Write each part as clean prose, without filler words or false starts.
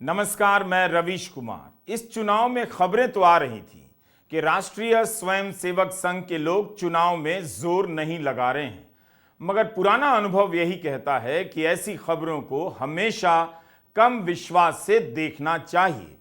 नमस्कार, मैं रवीश कुमार। इस चुनाव में खबरें तो आ रही थी कि राष्ट्रीय स्वयंसेवक संघ के लोग चुनाव में जोर नहीं लगा रहे हैं, मगर पुराना अनुभव यही कहता है कि ऐसी खबरों को हमेशा कम विश्वास से देखना चाहिए।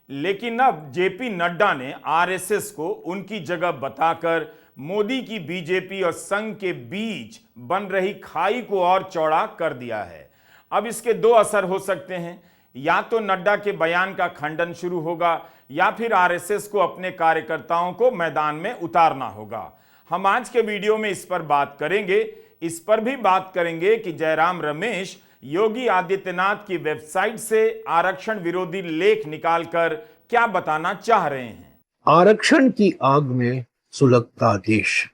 लेकिन अब जेपी नड्डा ने आरएसएस को उनकी जगह बताकर मोदी की बीजेपी और संघ के बीच बन रही खाई को और चौड़ा कर दिया है। अब इसके दो असर हो सकते हैं, या तो नड्डा के बयान का खंडन शुरू होगा या फिर आरएसएस को अपने कार्यकर्ताओं को मैदान में उतारना होगा। हम आज के वीडियो में इस पर बात करेंगे। इस पर भी बात करेंगे कि जयराम रमेश योगी आदित्यनाथ की वेबसाइट से आरक्षण विरोधी लेख निकालकर क्या बताना चाह रहे हैं। आरक्षण की आग में सुलगता देश,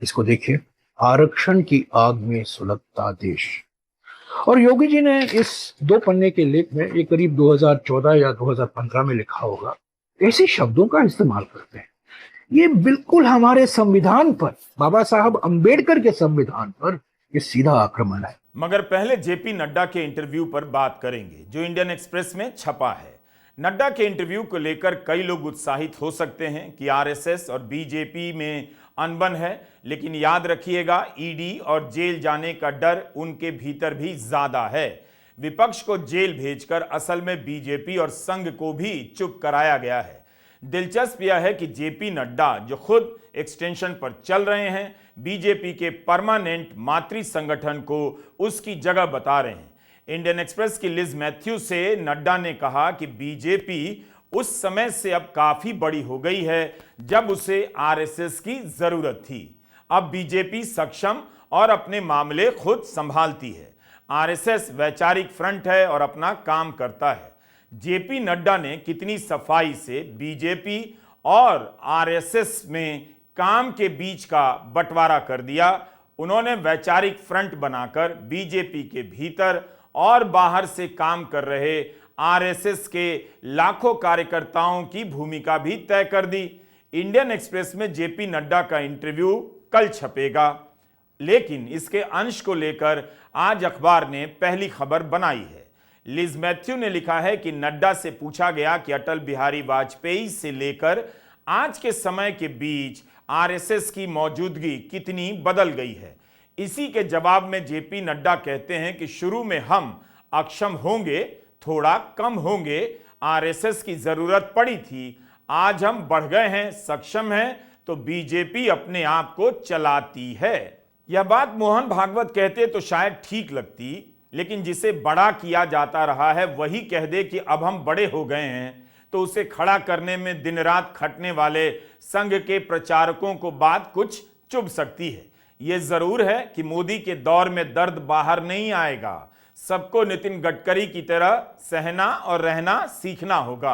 इसको देखिए, आरक्षण की आग में सुलगता देश। और योगी जी ने इस 2 पन्ने के लेख में, ये करीब 2014 या 2015 में लिखा होगा, ऐसे शब्दों का इस्तेमाल करते हैं। ये बिल्कुल हमारे संविधान पर, बाबा साहब अंबेडकर के संविधान पर ये सीधा आक्रमण है। मगर पहले जेपी नड्डा के इंटरव्यू पर बात करेंगे जो इंडियन एक्सप्रेस में छपा है। नड्डा के इंटरव्यू को लेकर कई लोग उत्साहित हो सकते हैं कि आरएसएस और बीजेपी में अनबन है, लेकिन याद रखिएगा, ईडी और जेल जाने का डर उनके भीतर भी ज्यादा है। विपक्ष को जेल भेजकर असल में बीजेपी और संघ को भी चुप कराया गया है। दिलचस्प यह है कि जेपी नड्डा, जो खुद एक्सटेंशन पर चल रहे हैं, बीजेपी के परमानेंट मातृ संगठन को उसकी जगह बता रहे हैं। इंडियन एक्सप्रेस की लिज मैथ्यू से नड्डा ने कहा कि बीजेपी उस समय से अब काफी बड़ी हो गई है जब उसे आरएसएस की जरूरत थी। अब बीजेपी सक्षम और अपने मामले खुद संभालती है। आरएसएस वैचारिक फ्रंट है और अपना काम करता है। जेपी नड्डा ने कितनी सफाई से बीजेपी और आरएसएस में काम के बीच का बंटवारा कर दिया। उन्होंने वैचारिक फ्रंट बनाकर बीजेपी के भीतर और बाहर से काम कर रहे आरएसएस के लाखों कार्यकर्ताओं की भूमिका भी तय कर दी। इंडियन एक्सप्रेस में जेपी नड्डा का इंटरव्यू कल छपेगा, लेकिन इसके अंश को लेकर आज अखबार ने पहली खबर बनाई है। लिज मैथ्यू ने लिखा है कि नड्डा से पूछा गया कि अटल बिहारी वाजपेयी से लेकर आज के समय के बीच आरएसएस की मौजूदगी कितनी बदल गई है। इसी के जवाब में जेपी नड्डा कहते हैं कि शुरू में हम अक्षम होंगे, थोड़ा कम होंगे, आरएसएस की जरूरत पड़ी थी, आज हम बढ़ गए हैं, सक्षम हैं, तो बीजेपी अपने आप को चलाती है। यह बात मोहन भागवत कहते तो शायद ठीक लगती, लेकिन जिसे बड़ा किया जाता रहा है वही कह दे कि अब हम बड़े हो गए हैं, तो उसे खड़ा करने में दिन रात खटने वाले संघ के प्रचारकों को बात कुछ चुभ सकती है। यह जरूर है कि मोदी के दौर में दर्द बाहर नहीं आएगा। सबको नितिन गडकरी की तरह सहना और रहना सीखना होगा।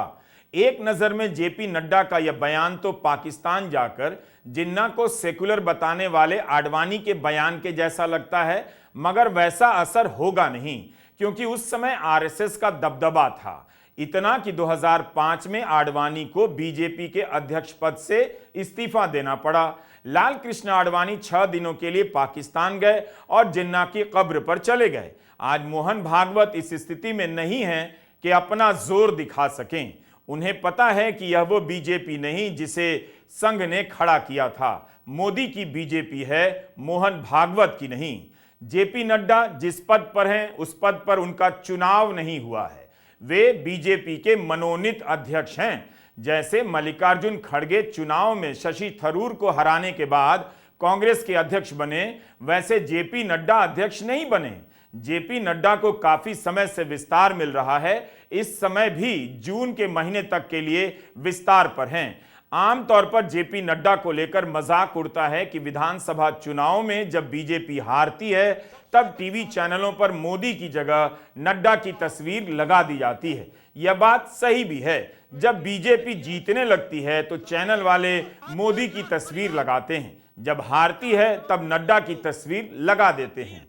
एक नजर में जेपी नड्डा का यह बयान तो पाकिस्तान जाकर जिन्ना को सेकुलर बताने वाले आडवाणी के बयान के जैसा लगता है, मगर वैसा असर होगा नहीं, क्योंकि उस समय आरएसएस का दबदबा था। इतना कि 2005 में आडवाणी को बीजेपी के अध्यक्ष पद से इस्तीफा देना पड़ा। लाल कृष्ण आडवाणी 6 दिनों के लिए पाकिस्तान गए और जिन्ना की कब्र पर चले गए। आज मोहन भागवत इस स्थिति में नहीं है कि अपना जोर दिखा सकें। उन्हें पता है कि यह वो बीजेपी नहीं जिसे संघ ने खड़ा किया था। मोदी की बीजेपी है, मोहन भागवत की नहीं। जेपी नड्डा जिस पद पर हैं उस पद पर उनका चुनाव नहीं हुआ है। वे बीजेपी के मनोनीत अध्यक्ष हैं। जैसे मल्लिकार्जुन खड़गे चुनाव में शशि थरूर को हराने के बाद कांग्रेस के अध्यक्ष बने, वैसे जेपी नड्डा अध्यक्ष नहीं बने। जेपी नड्डा को काफी समय से विस्तार मिल रहा है। इस समय भी जून के महीने तक के लिए विस्तार पर हैं। आमतौर पर जेपी नड्डा को लेकर मजाक उड़ता है कि विधानसभा चुनाव में जब बीजेपी हारती है तब टीवी चैनलों पर मोदी की जगह नड्डा की तस्वीर लगा दी जाती है। यह बात सही भी है। जब बीजेपी जीतने लगती है तो चैनल वाले मोदी की तस्वीर लगाते हैं, जब हारती है तब नड्डा की तस्वीर लगा देते हैं।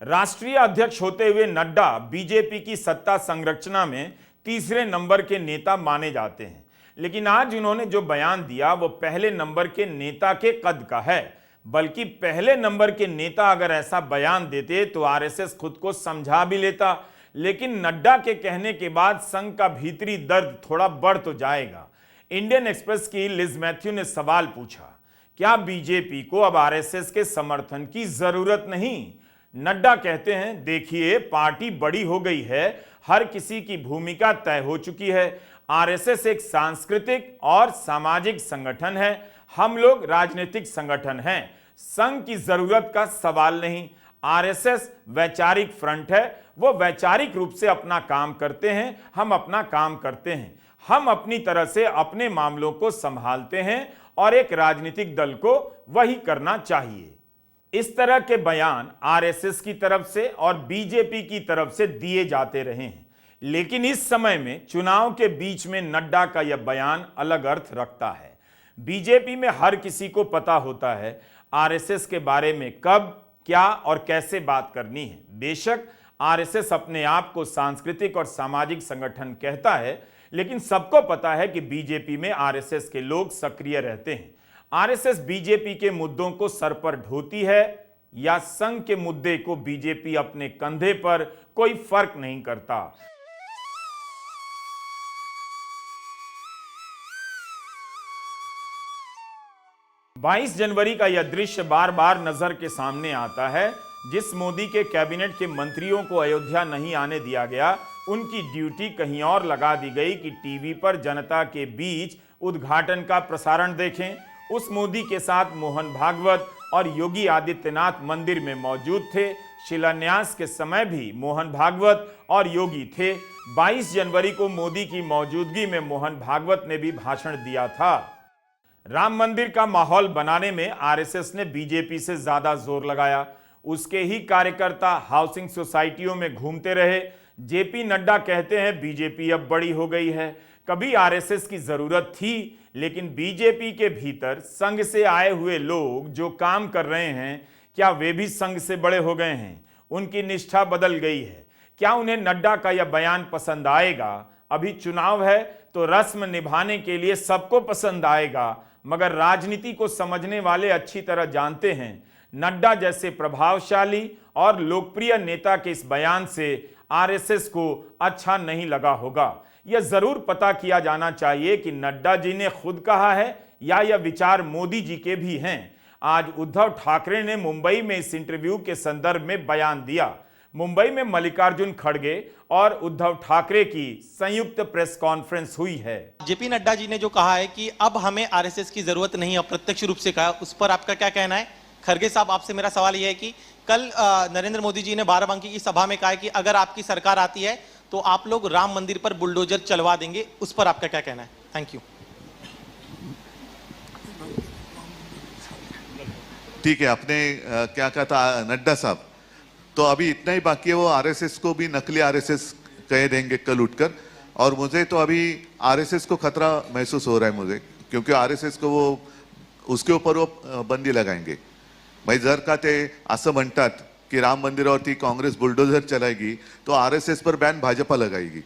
राष्ट्रीय अध्यक्ष होते हुए नड्डा बीजेपी की सत्ता संरचना में तीसरे नंबर के नेता माने जाते हैं, लेकिन आज उन्होंने जो बयान दिया वो पहले नंबर के नेता के कद का है। बल्कि पहले नंबर के नेता अगर ऐसा बयान देते तो आरएसएस खुद को समझा भी लेता, लेकिन नड्डा के कहने के बाद संघ का भीतरी दर्द थोड़ा बढ़ तो जाएगा। इंडियन एक्सप्रेस की लिज मैथ्यू ने सवाल पूछा, क्या बीजेपी को अब आरएसएस के समर्थन की जरूरत नहीं? नड्डा कहते हैं, देखिए पार्टी बड़ी हो गई है, हर किसी की भूमिका तय हो चुकी है। आरएसएस एक सांस्कृतिक और सामाजिक संगठन है, हम लोग राजनीतिक संगठन हैं। संघ की जरूरत का सवाल नहीं। आरएसएस वैचारिक फ्रंट है, वो वैचारिक रूप से अपना काम करते हैं, हम अपना काम करते हैं। हम अपनी तरह से अपने मामलों को संभालते हैं और एक राजनीतिक दल को वही करना चाहिए। इस तरह के बयान आरएसएस की तरफ से और बीजेपी की तरफ से दिए जाते रहे हैं, लेकिन इस समय में चुनाव के बीच में नड्डा का यह बयान अलग अर्थ रखता है। बीजेपी में हर किसी को पता होता है आरएसएस के बारे में कब, क्या और कैसे बात करनी है। बेशक आरएसएस अपने आप को सांस्कृतिक और सामाजिक संगठन कहता है, लेकिन सबको पता है कि बीजेपी में आरएसएस के लोग सक्रिय रहते हैं। आरएसएस बीजेपी के मुद्दों को सर पर ढोती है या संघ के मुद्दे को बीजेपी अपने कंधे पर, कोई फर्क नहीं करता। बाईस जनवरी का यह दृश्य बार बार नजर के सामने आता है। जिस मोदी के कैबिनेट के मंत्रियों को अयोध्या नहीं आने दिया गया, उनकी ड्यूटी कहीं और लगा दी गई कि टीवी पर जनता के बीच उद्घाटन का प्रसारण देखें। उस मोदी के साथ मोहन भागवत और योगी आदित्यनाथ मंदिर में मौजूद थे। शिलान्यास के समय भी मोहन भागवत और योगी थे। 22 जनवरी को मोदी की मौजूदगी में मोहन भागवत ने भी भाषण दिया था। राम मंदिर का माहौल बनाने में आरएसएस ने बीजेपी से ज्यादा जोर लगाया। उसके ही कार्यकर्ता हाउसिंग सोसाइटियों में घूमते रहे। जेपी नड्डा कहते हैं, बीजेपी अब बड़ी हो गई है। कभी आरएसएस की जरूरत थी, लेकिन बीजेपी के भीतर संघ से आए हुए लोग जो काम कर रहे हैं, क्या वे भी संघ से बड़े हो गए हैं? उनकी निष्ठा बदल गई है। क्या उन्हें नड्डा का यह बयान पसंद आएगा? अभी चुनाव है तो रस्म निभाने के लिए सबको पसंद आएगा, मगर राजनीति को समझने वाले अच्छी तरह जानते हैं नड्डा जैसे प्रभावशाली और लोकप्रिय नेता के इस बयान से आरएसएस को अच्छा नहीं लगा होगा। यह जरूर पता किया जाना चाहिए कि नड्डा जी ने खुद कहा है या यह विचार मोदी जी के भी हैं। आज उद्धव ठाकरे ने मुंबई में इस इंटरव्यू के संदर्भ में बयान दिया। मुंबई में मल्लिकार्जुन खड़गे और उद्धव ठाकरे की संयुक्त प्रेस कॉन्फ्रेंस हुई है। जेपी नड्डा जी ने जो कहा है कि अब हमें आरएसएस की जरूरत नहीं, अप्रत्यक्ष रूप से कहा, उस पर आपका क्या कहना है? खड़गे साहब, आपसे मेरा सवाल यह है कि कल नरेंद्र मोदी जी ने बाराबंकी की सभा में कहा है कि अगर आपकी सरकार आती है तो आप लोग राम मंदिर पर बुलडोजर चलवा देंगे, उस पर आपका क्या कहना है? Thank you. ठीक है, आपने क्या कहा था नड्डा साहब, तो अभी इतना ही बाकी है, वो आरएसएस को भी नकली आरएसएस कह देंगे कल उठकर। और मुझे तो अभी आरएसएस को खतरा महसूस हो रहा है मुझे, क्योंकि आरएसएस को वो उसके ऊपर वो बंदी लगाएंगे। भाई जर का ते असं म्हणतात की राम मंदिरावरती काँग्रेस बुलडोजर चलाएगी, तो आरएसएस पर बैन भाजपा लगाएगी।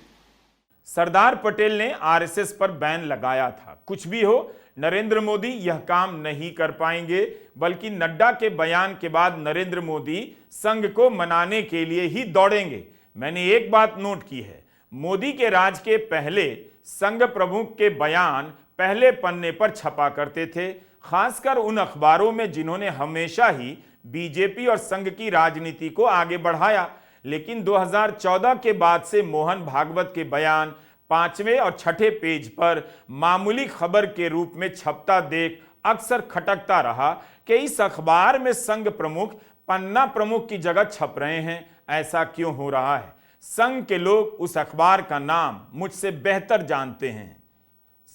सरदार पटेल ने आरएसएस पर बैन लगाया था। कुछ भी हो, नरेंद्र मोदी यह काम नहीं कर पाएंगे, बल्कि नड्डा के बयान के बाद नरेंद्र मोदी संघ को मनाने के लिए ही दौड़ेंगे। मैंने एक बात नोट की है, मोदी के राज के पहले संघ प्रमुख के बयान पहले पन्ने पर छपा करते थे, खासकर उन अखबारों में जिन्होंने हमेशा ही बीजेपी और संघ की राजनीति को आगे बढ़ाया। लेकिन 2014 के बाद से मोहन भागवत के बयान 5वें और 6ठे पेज पर मामूली खबर के रूप में छपता देख अक्सर खटकता रहा कि इस अखबार में संघ प्रमुख पन्ना प्रमुख की जगह छप रहे हैं। ऐसा क्यों हो रहा है? संघ के लोग उस अखबार का नाम मुझसे बेहतर जानते हैं।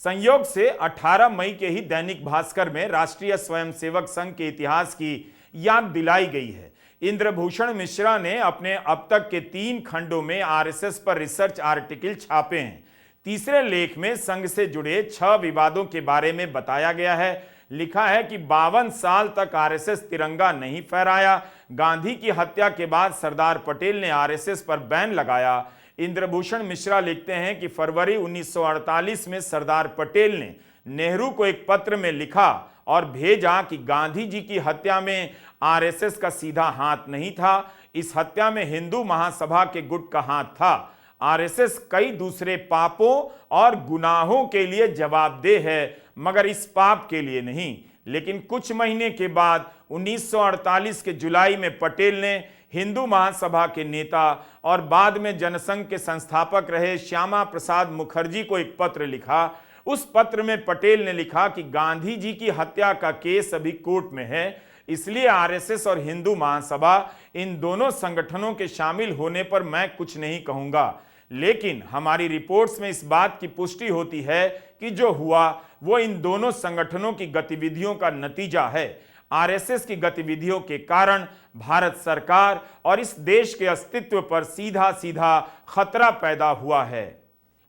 संयोग से 18 मई के ही दैनिक भास्कर में राष्ट्रीय स्वयंसेवक संघ के इतिहास की याद दिलाई गई है। इंद्रभूषण मिश्रा ने अपने अब तक के 3 खंडों में आरएसएस पर रिसर्च आर्टिकल छापे हैं। तीसरे लेख में संघ से जुड़े 6 विवादों के बारे में बताया गया है। लिखा है कि 52 साल तक आरएसएस तिरंगा नहीं फहराया। गांधी की हत्या के बाद सरदार पटेल ने आरएसएस पर बैन लगाया। इंद्रभूषण मिश्रा लिखते हैं कि फरवरी 1948 में सरदार पटेल ने नेहरू को एक पत्र में लिखा और भेजा कि गांधी जी की हत्या में आरएसएस का सीधा हाथ नहीं था, इस हत्या में हिंदू महासभा के गुट का हाथ था। आरएसएस कई दूसरे पापों और गुनाहों के लिए जवाबदेह है, मगर इस पाप के लिए नहीं। लेकिन कुछ महीने के बाद 1948 के जुलाई में पटेल ने हिंदू महासभा के नेता और बाद में जनसंघ के संस्थापक रहे श्यामा प्रसाद मुखर्जी को एक पत्र लिखा। उस पत्र में पटेल ने लिखा कि गांधी जी की हत्या का केस अभी कोर्ट में है, इसलिए आरएसएस और हिंदू महासभा इन दोनों संगठनों के शामिल होने पर मैं कुछ नहीं कहूंगा। लेकिन हमारी रिपोर्ट्स में इस बात की पुष्टि होती है कि जो हुआ वो इन दोनों संगठनों की गतिविधियों का नतीजा है। आरएसएस की गतिविधियों के कारण भारत सरकार और इस देश के अस्तित्व पर सीधा सीधा खतरा पैदा हुआ है।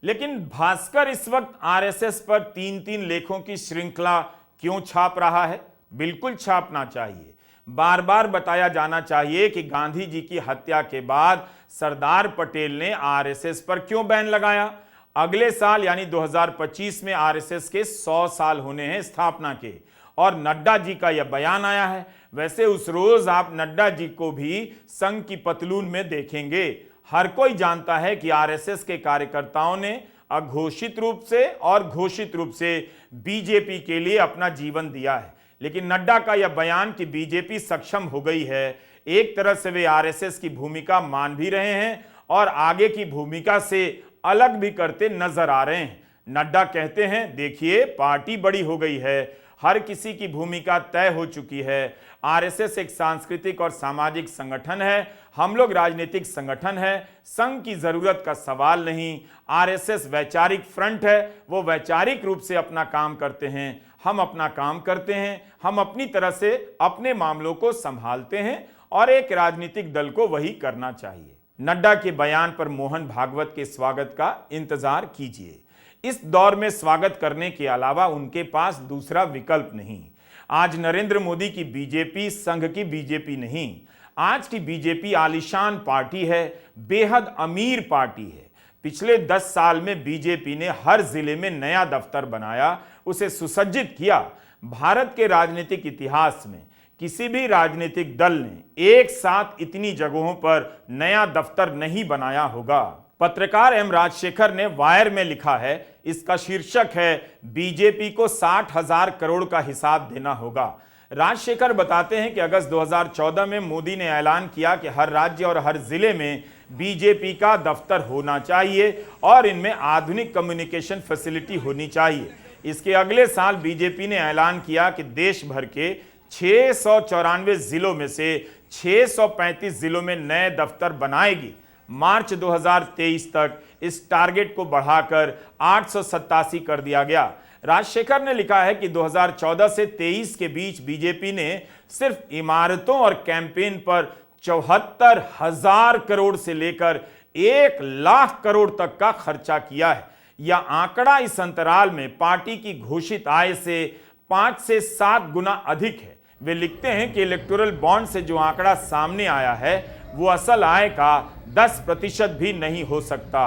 लेकिन भास्कर इस वक्त आरएसएस पर 3-3 लेखों की श्रृंखला क्यों छाप रहा है? बिल्कुल छापना चाहिए। बार बार बताया जाना चाहिए कि गांधी जी की हत्या के बाद सरदार पटेल ने आरएसएस पर क्यों बैन लगाया। अगले साल यानी 2025 में आरएसएस के 100 साल होने हैं स्थापना के, और नड्डा जी का यह बयान आया है। वैसे उस रोज आप नड्डा जी को भी संघ की पतलून में देखेंगे। हर कोई जानता है कि आरएसएस के कार्यकर्ताओं ने अघोषित रूप से और घोषित रूप से बीजेपी के लिए अपना जीवन दिया है। लेकिन नड्डा का यह बयान कि बीजेपी सक्षम हो गई है, एक तरह से वे आरएसएस की भूमिका मान भी रहे हैं और आगे की भूमिका से अलग भी करते नजर आ रहे हैं। नड्डा कहते हैं, देखिए पार्टी बड़ी हो गई है, हर किसी की भूमिका तय हो चुकी है। आरएसएस एक सांस्कृतिक और सामाजिक संगठन है, हम लोग राजनीतिक संगठन है, संघ की जरूरत का सवाल नहीं। आरएसएस वैचारिक फ्रंट है, वो वैचारिक रूप से अपना काम करते हैं, हम अपना काम करते हैं, हम अपनी तरह से अपने मामलों को संभालते हैं और एक राजनीतिक दल को वही करना चाहिए। नड्डा के बयान पर मोहन भागवत के स्वागत का इंतजार कीजिए। इस दौर में स्वागत करने के अलावा उनके पास दूसरा विकल्प नहीं। आज नरेंद्र मोदी की बीजेपी संघ की बीजेपी नहीं, आज की बीजेपी आलीशान पार्टी है, बेहद अमीर पार्टी है। पिछले 10 साल में बीजेपी ने हर जिले में नया दफ्तर बनाया, उसे सुसज्जित किया। भारत के राजनीतिक इतिहास में किसी भी राजनीतिक दल ने एक साथ इतनी जगहों पर नया दफ्तर नहीं बनाया होगा। पत्रकार एम राजशेखर ने वायर में लिखा है, इसका शीर्षक है बीजेपी को 60,000 करोड़ का हिसाब देना होगा। राजशेखर बताते हैं कि अगस्त 2014 में मोदी ने ऐलान किया कि हर राज्य और हर जिले में बीजेपी का दफ्तर होना चाहिए और इनमें आधुनिक कम्युनिकेशन फैसिलिटी होनी चाहिए। इसके अगले साल बीजेपी ने ऐलान किया कि देश भर के 694 जिलों में से 635 जिलों में नए दफ्तर बनाएगी। मार्च 2023 तक इस टारगेट को बढ़ाकर 887 कर दिया गया। राजशेखर ने लिखा है कि 2014 से 23 के बीच बीजेपी ने सिर्फ इमारतों और कैंपेन पर 74,000 करोड़ से लेकर 1,00,000 करोड़ तक का खर्चा किया है। यह आंकड़ा इस अंतराल में पार्टी की घोषित आय से 5 से 7 गुना अधिक है। वे लिखते हैं कि इलेक्टोरल बॉन्ड से जो आंकड़ा सामने आया है वो असल आय का 10% भी नहीं हो सकता।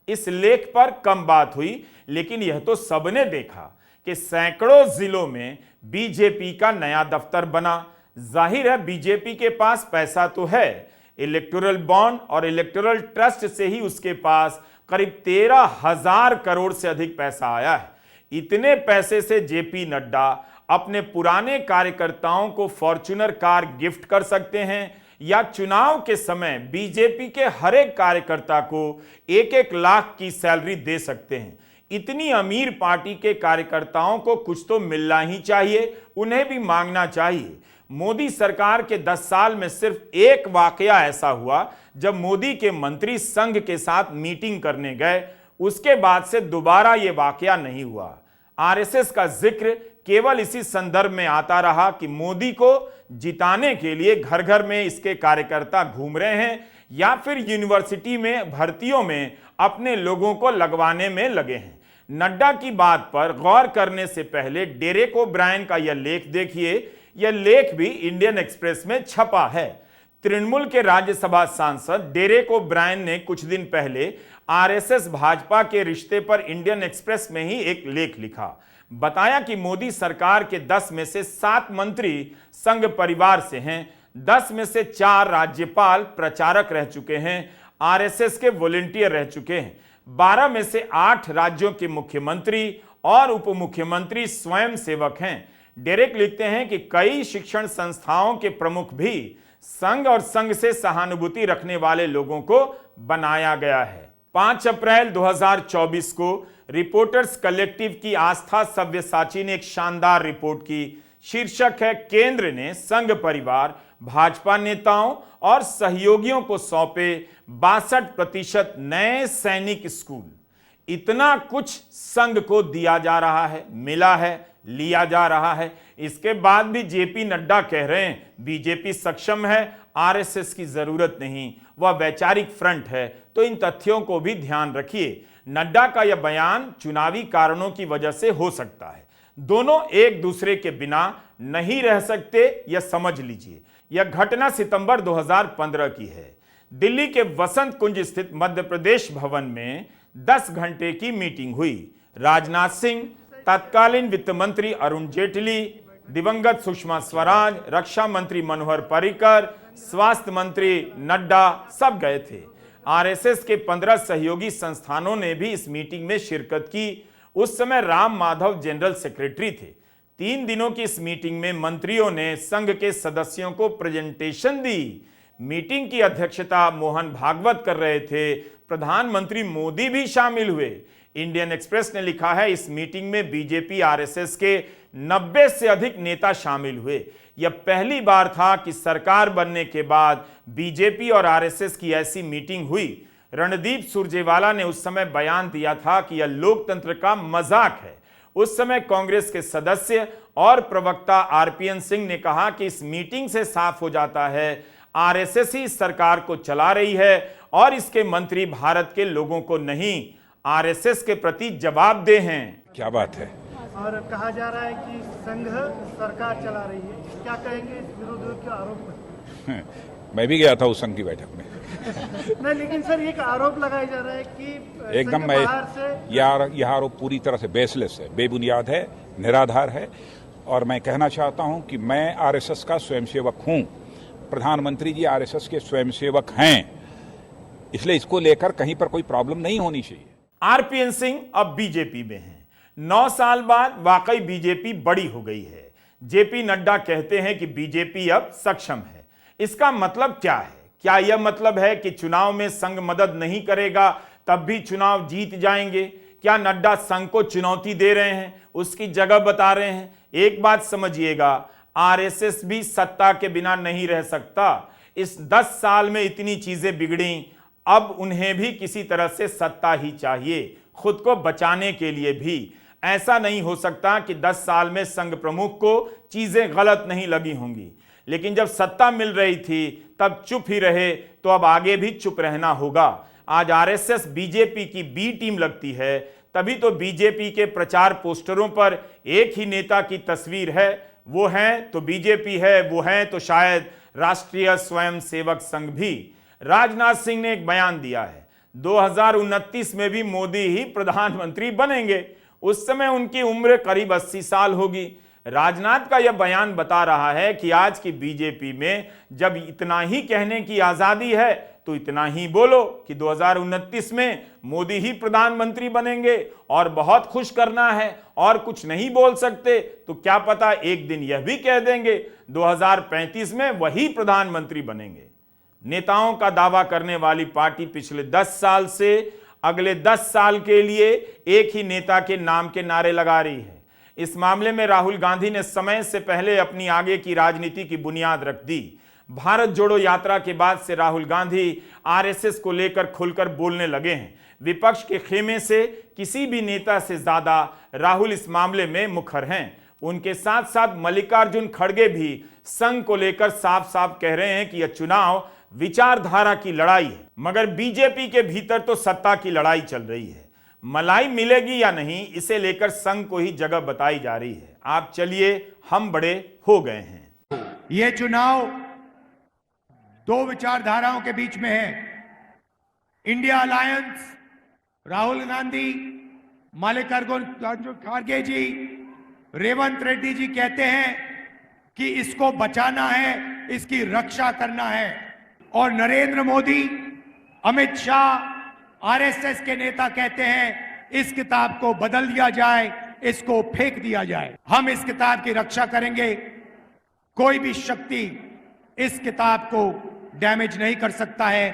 इस लेख पर कम बात हुई, लेकिन यह तो सबने देखा कि सैकड़ों जिलों में बीजेपी का नया दफ्तर बना। जाहिर है बीजेपी के पास पैसा तो है, इलेक्टोरल बॉन्ड और इलेक्टोरल ट्रस्ट से ही उसके पास करीब 13,000 करोड़ से अधिक पैसा आया है। इतने पैसे से जेपी नड्डा अपने पुराने कार्यकर्ताओं को फॉर्च्यूनर कार गिफ्ट कर सकते हैं या चुनाव के समय बीजेपी के हर एक कार्यकर्ता को 1-1 लाख की सैलरी दे सकते हैं। इतनी अमीर पार्टी के कार्यकर्ताओं को कुछ तो मिलना ही चाहिए, उन्हें भी मांगना चाहिए। मोदी सरकार के 10 साल में सिर्फ एक वाकया ऐसा हुआ जब मोदी के मंत्री संघ के साथ मीटिंग करने गए, उसके बाद से दोबारा यह वाकया नहीं हुआ। आरएसएस का जिक्र केवल इसी संदर्भ में आता रहा कि मोदी को जिताने के लिए घर घर में इसके कार्यकर्ता घूम रहे हैं या फिर यूनिवर्सिटी में भर्तियों में अपने लोगों को लगवाने में लगे हैं। नड्डा की बात पर गौर करने से पहले डेरेक ओब्रायन का यह लेख देखिए। यह लेख भी इंडियन एक्सप्रेस में छपा है। तृणमूल के राज्यसभा सांसद डेरेक ओब्रायन ने कुछ दिन पहले आरएसएस भाजपा के रिश्ते पर इंडियन एक्सप्रेस में ही एक लेख लिखा। बताया कि मोदी सरकार के 10 में से 7 मंत्री संघ परिवार से हैं, 10 में से 4 राज्यपाल प्रचारक रह चुके हैं, आरएसएस के वॉलंटियर रह चुके हैं, 12 में से 8 राज्यों के मुख्यमंत्री और उप मुख्यमंत्री स्वयं सेवक हैं। डेरेक लिखते हैं कि कई शिक्षण संस्थाओं के प्रमुख भी संघ और संघ से सहानुभूति रखने वाले लोगों को बनाया गया है। 5 अप्रैल 2024 को रिपोर्टर्स कलेक्टिव की आस्था सव्यसाची ने एक शानदार रिपोर्ट की। शीर्षक है, केंद्र ने संघ परिवार भाजपा नेताओं और सहयोगियों को सौंपे 62% नए सैनिक स्कूल। इतना कुछ संघ को दिया जा रहा है, मिला है, लिया जा रहा है। इसके बाद भी जेपी नड्डा कह रहे हैं बीजेपी सक्षम है, आरएसएस की जरूरत नहीं, वह वैचारिक फ्रंट है। तो इन तथ्यों को भी ध्यान रखिए। नड्डा का यह बयान चुनावी कारणों की वजह से हो सकता है, दोनों एक दूसरे के बिना नहीं रह सकते, यह समझ लीजिए। यह घटना सितंबर 2015 की है। दिल्ली के वसंत कुंज स्थित मध्य प्रदेश भवन में 10 घंटे की मीटिंग हुई। राजनाथ सिंह, तत्कालीन वित्त मंत्री अरुण जेटली, दिवंगत सुषमा स्वराज, रक्षा मंत्री मनोहर पर्रिकर, स्वास्थ्य मंत्री नड्डा सब गए थे। आरएसएस के 15 सहयोगी संस्थानों ने भी इस मीटिंग में शिरकत की। उस समय राम माधव जनरल सेक्रेटरी थे। 3 दिनों की इस मीटिंग में मंत्रियों ने संघ के सदस्यों को प्रेजेंटेशन दी। मीटिंग की अध्यक्षता मोहन भागवत कर रहे थे। प्रधानमंत्री मोदी भी शामिल हुए। इंडियन एक्सप्रेस ने लिखा है, इस मीटिंग में बीजेपी आरएसएस के 90 से अधिक नेता शामिल हुए। यह पहली बार था कि सरकार बनने के बाद बीजेपी और आरएसएस की ऐसी मीटिंग हुई। रणदीप सुरजेवाला ने उस समय बयान दिया था कि यह लोकतंत्र का मजाक है। उस समय कांग्रेस के सदस्य और प्रवक्ता आरपीएन सिंह ने कहा कि इस मीटिंग से साफ हो जाता है आरएसएस ही सरकार को चला रही है और इसके मंत्री भारत के लोगों को नहीं, आरएसएस के प्रति जवाबदेह हैं। क्या बात है। और कहा जा रहा है कि संघ सरकार चला रही है, क्या कहेंगे इस विरोध के आरोप पर? मैं भी गया था उस संघ की बैठक में। नहीं, लेकिन सर एक आरोप लगाया जा रहा है कि एकदम मैं यह आरोप पूरी तरह से बेसलेस है, बेबुनियाद है, निराधार है। और मैं कहना चाहता हूं कि मैं आरएसएस का स्वयंसेवक हूं, प्रधानमंत्री जी आरएसएस के स्वयंसेवक हैं, इसलिए इसको लेकर कहीं पर कोई प्रॉब्लम नहीं होनी चाहिए। आरपीएन सिंह अब बीजेपी में हैं। 9 साल बाद वाकई बीजेपी बड़ी हो गई है। जेपी नड्डा कहते हैं कि बीजेपी अब सक्षम है। इसका मतलब क्या है? क्या यह मतलब है कि चुनाव में संघ मदद नहीं करेगा तब भी चुनाव जीत जाएंगे? क्या नड्डा संघ को चुनौती दे रहे हैं, उसकी जगह बता रहे हैं? एक बात समझिएगा, आरएसएस भी सत्ता के बिना नहीं रह सकता। इस 10 साल में इतनी चीजें बिगड़ी, अब उन्हें भी किसी तरह से सत्ता ही चाहिए, खुद को बचाने के लिए भी। ऐसा नहीं हो सकता कि 10 साल में संघ प्रमुख को चीजें गलत नहीं लगी होंगी, लेकिन जब सत्ता मिल रही थी तब चुप ही रहे, तो अब आगे भी चुप रहना होगा। आज आरएसएस बीजेपी की बी टीम लगती है, तभी तो बीजेपी के प्रचार पोस्टरों पर एक ही नेता की तस्वीर है। वो हैं तो बीजेपी है, वो हैं तो शायद राष्ट्रीय स्वयंसेवक संघ भी। राजनाथ सिंह ने एक बयान दिया है, 2029 में भी मोदी ही प्रधानमंत्री बनेंगे। उस समय उनकी उम्र करीब 80 साल होगी। राजनाथ का यह बयान बता रहा है कि आज की बीजेपी में जब इतना ही कहने की आजादी है तो इतना ही बोलो कि 2029 में मोदी ही प्रधानमंत्री बनेंगे और बहुत खुश करना है और कुछ नहीं बोल सकते, तो क्या पता एक दिन यह भी कह देंगे 2035 में वही प्रधानमंत्री बनेंगे। नेताओं का दावा करने वाली पार्टी पिछले 10 साल से अगले 10 साल के लिए एक ही नेता के नाम के नारे लगा रही है। इस मामले में राहुल गांधी ने समय से पहले अपनी आगे की राजनीति की बुनियाद रख दी। भारत जोड़ो यात्रा के बाद से राहुल गांधी आरएसएस को लेकर खुलकर बोलने लगे हैं। विपक्ष के खेमे से किसी भी नेता से ज्यादा राहुल इस मामले में मुखर हैं। उनके साथ साथ मल्लिकार्जुन खड़गे भी संघ को लेकर साफ साफ कह रहे हैं कि यह चुनाव विचारधारा की लड़ाई है, मगर बीजेपी के भीतर तो सत्ता की लड़ाई चल रही है। मलाई मिलेगी या नहीं, इसे लेकर संघ को ही जगह बताई जा रही है। आप चलिए, हम बड़े हो गए हैं। ये चुनाव 2 विचारधाराओं के बीच में है। इंडिया अलायंस, राहुल गांधी, मल्लिकार्जुन खड़गे जी रेवंत रेड्डी जी कहते हैं कि इसको बचाना है, इसकी रक्षा करना है, और नरेंद्र मोदी, अमित शाह, आरएसएस के नेता कहते हैं इस किताब को बदल दिया जाए, इसको फेंक दिया जाए। हम इस किताब की रक्षा करेंगे। कोई भी शक्ति इस किताब को डैमेज नहीं कर सकता है,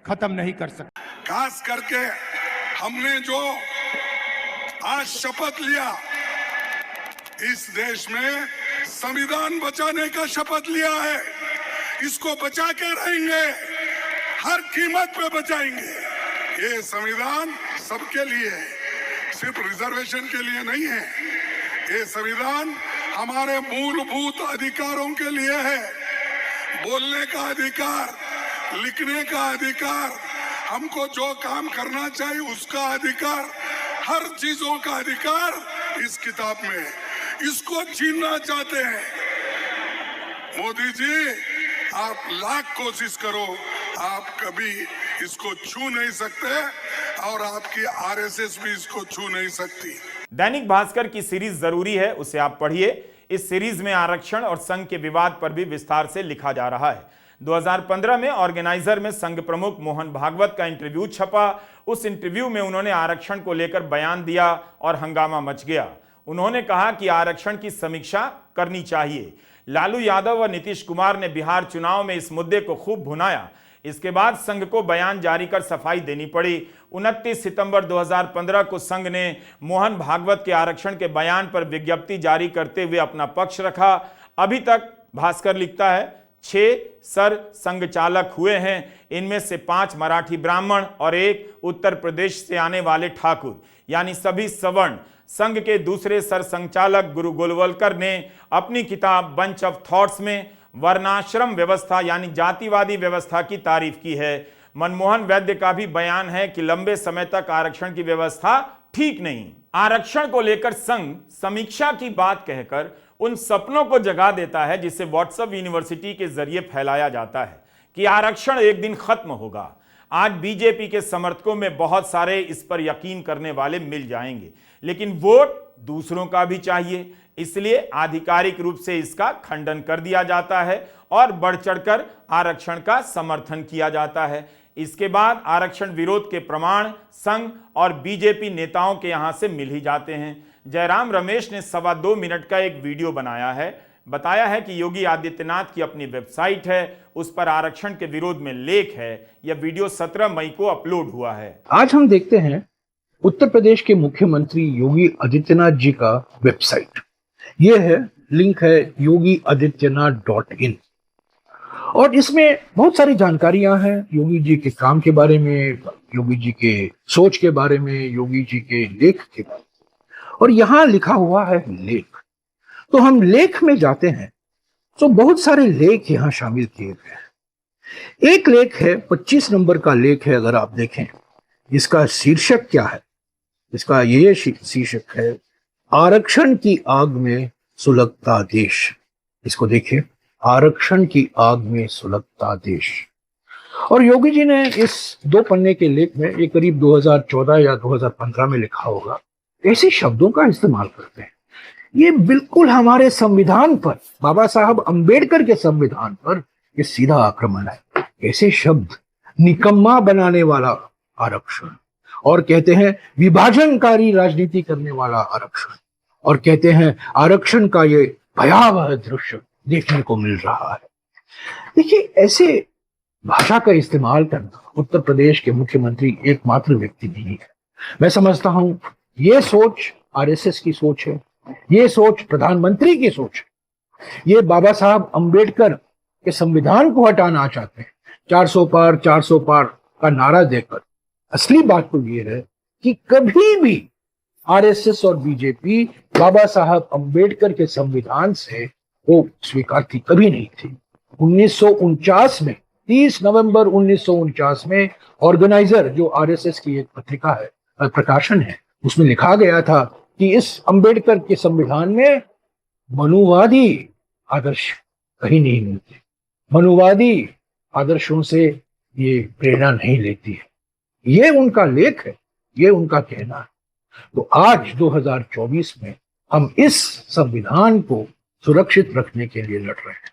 खत्म नहीं कर सकता। खास करके हमने जो आज शपथ लिया, इस देश में संविधान बचाने का शपथ लिया है, इसको बचा के रहेंगे, हर कीमत पे बचाएंगे। ये संविधान सबके लिए है, सिर्फ रिजर्वेशन के लिए नहीं है। ये संविधान हमारे मूलभूत अधिकारों के लिए है। बोलने का अधिकार, लिखने का अधिकार, हमको जो काम करना चाहिए उसका अधिकार, हर चीजों का अधिकार इस किताब में है। इसको छीनना चाहते हैं मोदी जी, आप लाख कोशिश करो, आप कभी इसको छू नहीं सकते, और आपकी आरएसएस भी इसको छू नहीं सकती। दैनिक भास्कर की सीरीज जरूरी है, उसे आप पढ़िए। इस सीरीज में आरक्षण और संघ के विवाद पर भी विस्तार से लिखा जा रहा है। 2015 में ऑर्गेनाइजर में संघ प्रमुख मोहन भागवत का इंटरव्यू छपा। उस इंटरव्यू में उन्होंने आरक्षण को लेकर बयान दिया और हंगामा मच गया। उन्होंने कहा कि आरक्षण की समीक्षा करनी चाहिए। लालू यादव और नीतीश कुमार ने बिहार चुनाव में इस मुद्दे को खूब भुनाया। इसके बाद संघ को बयान जारी कर सफाई देनी पड़ी। 29 सितंबर 2015 को संघ ने मोहन भागवत के आरक्षण के बयान पर विज्ञप्ति जारी करते हुए अपना पक्ष रखा। अभी तक भास्कर लिखता है 6 सर संघ चालक हुए हैं, इनमें से 5 मराठी ब्राह्मण और 1 उत्तर प्रदेश से आने वाले ठाकुर, यानी सभी सवर्ण। संघ के दूसरे सर संचालक गुरु गोलवलकर ने अपनी किताब बंच ऑफ थॉट्स में वर्णाश्रम व्यवस्था यानी जातिवादी व्यवस्था की तारीफ की है। मनमोहन वैद्य का भी बयान है कि लंबे समय तक आरक्षण की व्यवस्था ठीक नहीं। आरक्षण को लेकर संघ समीक्षा की बात कहकर उन सपनों को जगा देता है जिसे व्हाट्सएप यूनिवर्सिटी के जरिए फैलाया जाता है कि आरक्षण एक दिन खत्म होगा। आज बीजेपी के समर्थकों में बहुत सारे इस पर यकीन करने वाले मिल जाएंगे, लेकिन वोट दूसरों का भी चाहिए, इसलिए आधिकारिक रूप से इसका खंडन कर दिया जाता है और बढ़ चढ़कर आरक्षण का समर्थन किया जाता है। इसके बाद आरक्षण विरोध के प्रमाण संघ और बीजेपी नेताओं के यहां से मिल ही जाते हैं। जयराम रमेश ने 2.25 मिनट का एक वीडियो बनाया है, बताया है कि योगी आदित्यनाथ की अपनी वेबसाइट है, उस पर आरक्षण के विरोध में लेख है। यह वीडियो 17 मई को अपलोड हुआ है। आज हम देखते हैं उत्तर प्रदेश के मुख्यमंत्री योगी आदित्यनाथ जी का वेबसाइट। यह है, लिंक है yogiadityanath.in, और इसमें बहुत सारी जानकारियां हैं योगी जी के काम के बारे में, योगी जी के सोच के बारे में, योगी जी के लेख के बारे में। और यहां लिखा हुआ है लेख। तो हम लेख में जाते हैं तो बहुत सारे लेख यहां शामिल किए गए हैं। एक लेख है, 25 नंबर का लेख है, अगर आप देखें इसका शीर्षक क्या है। इसका ये शीर्षक है, आरक्षण की आग में सुलगता देश। इसको देखिए, आरक्षण की आग में सुलगता देश। और योगी जी ने इस 2 पन्ने के लेख में, ये करीब 2014 या 2015 में लिखा होगा, ऐसे शब्दों का इस्तेमाल करते हैं। ये बिल्कुल हमारे संविधान पर, बाबा साहब अंबेडकर के संविधान पर ये सीधा आक्रमण है। ऐसे शब्द, निकम्मा बनाने वाला आरक्षण, और कहते हैं विभाजनकारी राजनीति करने वाला आरक्षण, और कहते हैं आरक्षण का ये भयावह दृश्य देखने को मिल रहा है। देखिए, ऐसे भाषा का इस्तेमाल करना उत्तर प्रदेश के मुख्यमंत्री एकमात्र व्यक्ति नहीं है। मैं समझता हूं ये सोच आरएसएस की सोच है, ये सोच प्रधानमंत्री की सोच है। ये बाबा साहब अंबेडकर के संविधान को हटाना चाहते हैं, 400 पार 400 पार का नारा देकर। असली बात तो ये है कि कभी भी आरएसएस और बीजेपी बाबा साहब अंबेडकर के संविधान से वो स्वीकारती कभी नहीं थी। 1949 में, 30 नवंबर 1949 में ऑर्गेनाइजर, जो आरएसएस की एक पत्रिका है, प्रकाशन है, उसमें लिखा गया था कि इस अंबेडकर के संविधान में मनुवादी आदर्श कहीं नहीं मिलते, मनुवादी आदर्शों से ये प्रेरणा नहीं लेती है। ये उनका लेख है, ये उनका कहना है। तो आज 2024 में हम इस संविधान को सुरक्षित रखने के लिए लड़ रहे हैं।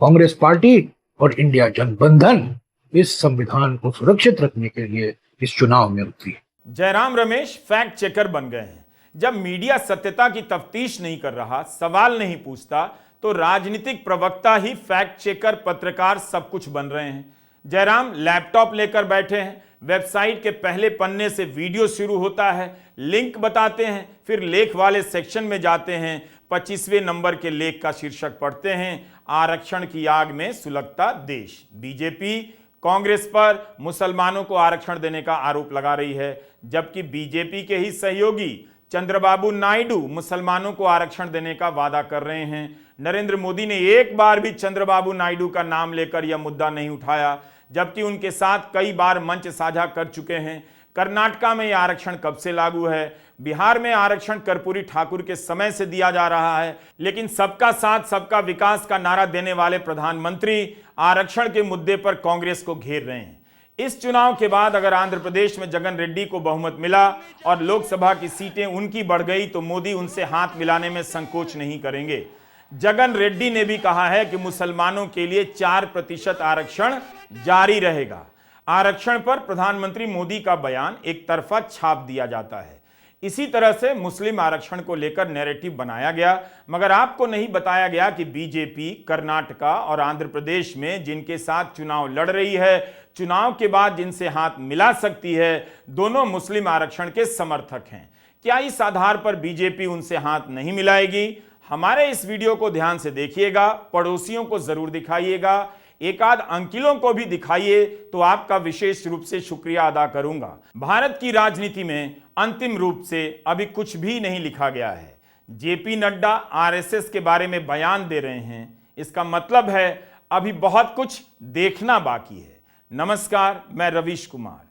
कांग्रेस पार्टी और इंडिया गठबंधन इस संविधान को सुरक्षित रखने के लिए इस चुनाव में उतरी। जयराम रमेश फैक्ट चेकर बन गए हैं। जब मीडिया सत्यता की तफ्तीश नहीं कर रहा, सवाल नहीं पूछता, तो राजनीतिक प्रवक्ता ही फैक्ट चेकर, पत्रकार सब कुछ बन रहे हैं। जयराम लैपटॉप लेकर बैठे हैं, वेबसाइट के पहले पन्ने से वीडियो शुरू होता है, लिंक बताते हैं, फिर लेख वाले सेक्शन में जाते हैं, 25वें नंबर के लेख का शीर्षक पढ़ते हैं, आरक्षण की आग में सुलगता देश। बीजेपी कांग्रेस पर मुसलमानों को आरक्षण देने का आरोप लगा रही है, जबकि बीजेपी के ही सहयोगी चंद्रबाबू नायडू मुसलमानों को आरक्षण देने का वादा कर रहे हैं। नरेंद्र मोदी ने एक बार भी चंद्रबाबू नायडू का नाम लेकर यह मुद्दा नहीं उठाया, जबकि उनके साथ कई बार मंच साझा कर चुके हैं। कर्नाटका में यह आरक्षण कब से लागू है? बिहार में आरक्षण कर्पूरी ठाकुर के समय से दिया जा रहा है, लेकिन सबका साथ सबका विकास का नारा देने वाले प्रधानमंत्री आरक्षण के मुद्दे पर कांग्रेस को घेर रहे हैं। इस चुनाव के बाद अगर आंध्र प्रदेश में जगन रेड्डी को बहुमत मिला और लोकसभा की सीटें उनकी बढ़ गई, तो मोदी उनसे हाथ मिलाने में संकोच नहीं करेंगे। जगन रेड्डी ने भी कहा है कि मुसलमानों के लिए 4% आरक्षण जारी रहेगा। आरक्षण पर प्रधानमंत्री मोदी का बयान एक तरफा छाप दिया जाता है। इसी तरह से मुस्लिम आरक्षण को लेकर नैरेटिव बनाया गया, मगर आपको नहीं बताया गया कि बीजेपी कर्नाटका और आंध्र प्रदेश में जिनके साथ चुनाव लड़ रही है, चुनाव के बाद जिनसे हाथ मिला सकती है, दोनों मुस्लिम आरक्षण के समर्थक हैं। क्या इस आधार पर बीजेपी उनसे हाथ नहीं मिलाएगी? हमारे इस वीडियो को ध्यान से देखिएगा, पड़ोसियों को जरूर दिखाइएगा, एक आध अंकिलों को भी दिखाइए, तो आपका विशेष रूप से शुक्रिया अदा करूंगा। भारत की राजनीति में अंतिम रूप से अभी कुछ भी नहीं लिखा गया है। जेपी नड्डा आरएसएस के बारे में बयान दे रहे हैं, इसका मतलब है अभी बहुत कुछ देखना बाकी है। नमस्कार, मैं रवीश कुमार।